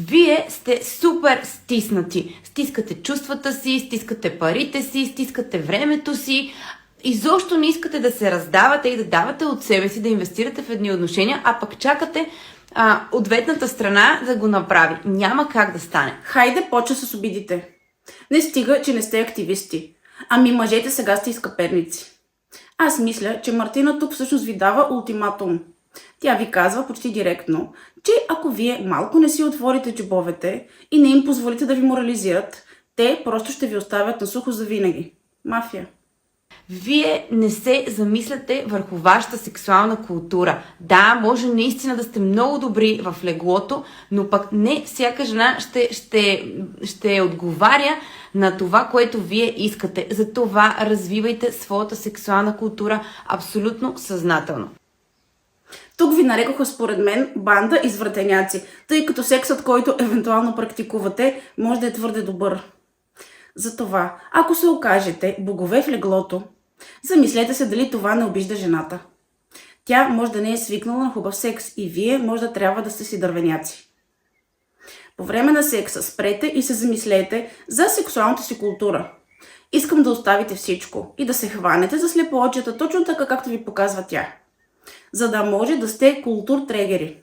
Вие сте супер стиснати. Стискате чувствата си, стискате парите си, стискате времето си. Изобщо не искате да се раздавате и да давате от себе си, да инвестирате в едни отношения, а пък чакате ответната страна да го направи. Няма как да стане. Хайде, почва с обидите. Не стига, че не сте активисти. Ами мъжете сега сте изкаперници. Аз мисля, че Мартина тук всъщност ви дава ултиматум. Тя ви казва почти директно, че ако вие малко не си отворите джобовете и не им позволите да ви морализират, те просто ще ви оставят на сухо завинаги. Мафия. Вие не се замисляте върху вашата сексуална култура. Да, може наистина да сте много добри в леглото, но пък не всяка жена ще отговаря на това, което вие искате. Затова развивайте своята сексуална култура абсолютно съзнателно. Тук ви нарекоха според мен банда извратеняци, тъй като сексът, който евентуално практикувате, може да е твърде добър. Затова, ако се окажете богове в леглото, замислете се дали това не обижда жената. Тя може да не е свикнала на хубав секс и вие може да трябва да сте си дървеняци. По време на секса спрете и се замислете за сексуалната си култура. Искам да оставите всичко и да се хванете за слепоочията точно така, както ви показва тя. За да може да сте култур-трегери.